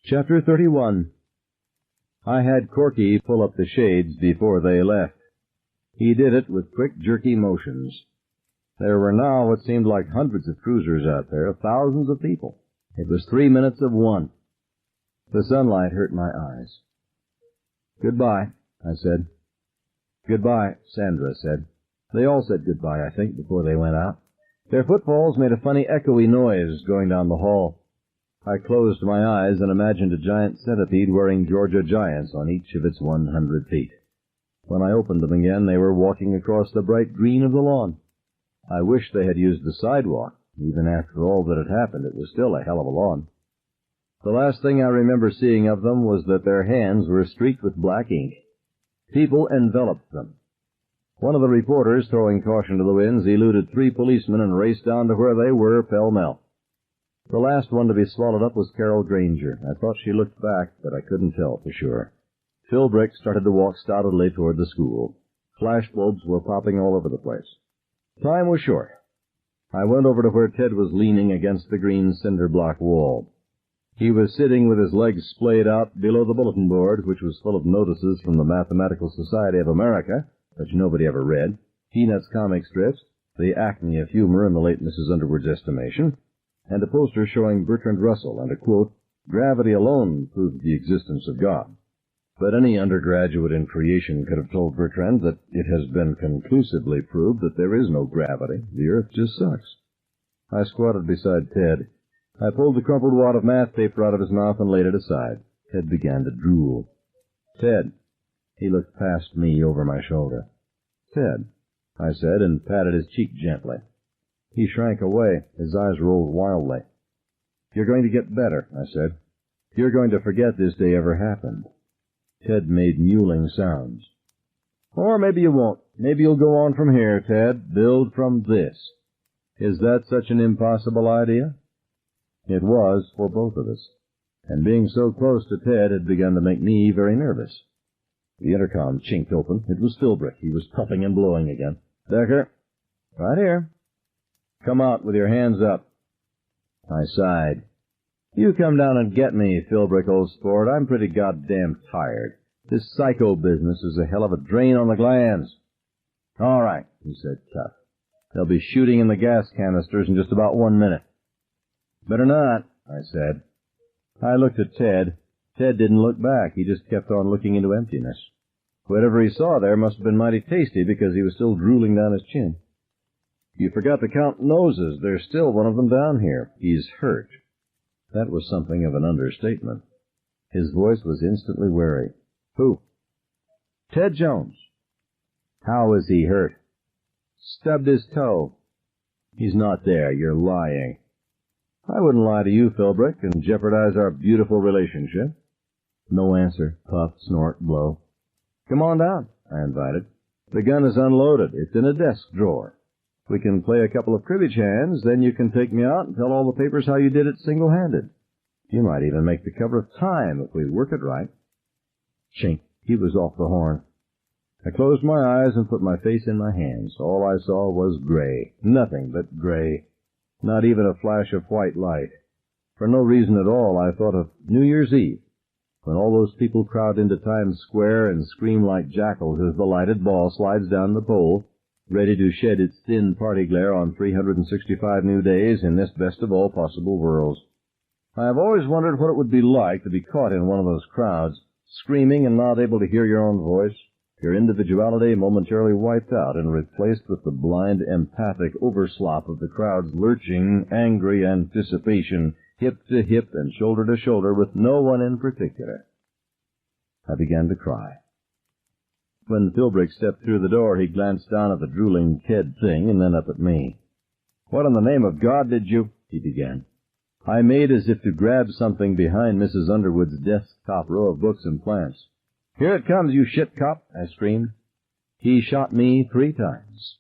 Chapter 31. I had Corky pull up the shades before they left. He did it with quick, jerky motions. There were now what seemed like hundreds of cruisers out there, thousands of people. It was 3 minutes of 1. The sunlight hurt my eyes. "Goodbye," I said. "Goodbye," Sandra said. They all said goodbye, I think, before they went out. Their footfalls made a funny echoey noise going down the hall. I closed my eyes and imagined a giant centipede wearing Georgia giants on each of its 100 feet. When I opened them again, they were walking across the bright green of the lawn. I wished they had used the sidewalk. Even after all that had happened, it was still a hell of a lawn. The last thing I remember seeing of them was that their hands were streaked with black ink. People enveloped them. One of the reporters, throwing caution to the winds, eluded 3 policemen and raced down to where they were, pell-mell. The last one to be swallowed up was Carol Granger. I thought she looked back, but I couldn't tell for sure. Philbrick started to walk stolidly toward the school. Flashbulbs were popping all over the place. Time was short. I went over to where Ted was leaning against the green cinder block wall. He was sitting with his legs splayed out below the bulletin board, which was full of notices from the Mathematical Society of America, which nobody ever read, Peanuts comic strips, the acme of humor in the late Mrs. Underwood's estimation, and a poster showing Bertrand Russell and a quote, "Gravity alone proves the existence of God." But any undergraduate in creation could have told Bertrand that it has been conclusively proved that there is no gravity. The earth just sucks. I squatted beside Ted. I pulled the crumpled wad of math paper out of his mouth and laid it aside. Ted began to drool. "Ted." He looked past me over my shoulder. "Ted," I said, and patted his cheek gently. He shrank away. His eyes rolled wildly. "You're going to get better," I said. "You're going to forget this day ever happened." Ted made mewling sounds. "Or maybe you won't. Maybe you'll go on from here, Ted. Build from this." Is that such an impossible idea? It was for both of us. And being so close to Ted had begun to make me very nervous. The intercom chinked open. It was Philbrick. He was puffing and blowing again. "Decker." "Right here." "Come out with your hands up." I sighed. "You come down and get me, Philbrick, old sport. I'm pretty goddamn tired. This psycho business is a hell of a drain on the glands." "All right," he said, tough. "They'll be shooting in the gas canisters in just about 1 minute." "Better not," I said. I looked at Ted. Ted didn't look back. He just kept on looking into emptiness. Whatever he saw there must have been mighty tasty because he was still drooling down his chin. "You forgot to count noses. There's still one of them down here. He's hurt." That was something of an understatement. His voice was instantly wary. "Who?" "Ted Jones." "How is he hurt?" "Stubbed his toe." "He's not there. You're lying." "I wouldn't lie to you, Philbrick, and jeopardize our beautiful relationship." No answer. Puff, snort, blow. "Come on down," I invited. "The gun is unloaded. It's in a desk drawer. We can play a couple of cribbage hands, then you can take me out and tell all the papers how you did it single-handed. You might even make the cover of Time if we work it right." Chink. He was off the horn. I closed my eyes and put my face in my hands. All I saw was gray. Nothing but gray. Not even a flash of white light. For no reason at all, I thought of New Year's Eve, when all those people crowd into Times Square and scream like jackals as the lighted ball slides down the pole, ready to shed its thin party glare on 365 new days in this best of all possible worlds. I have always wondered what it would be like to be caught in one of those crowds, screaming and not able to hear your own voice, your individuality momentarily wiped out and replaced with the blind, empathic overslop of the crowd's lurching, angry anticipation, hip to hip and shoulder to shoulder with no one in particular. I began to cry. When Philbrick stepped through the door, he glanced down at the drooling Ted thing and then up at me. "What in the name of God did you—" he began. I made as if to grab something behind Mrs. Underwood's desktop row of books and plants. "Here it comes, you shit cop!" I screamed. He shot me 3 times.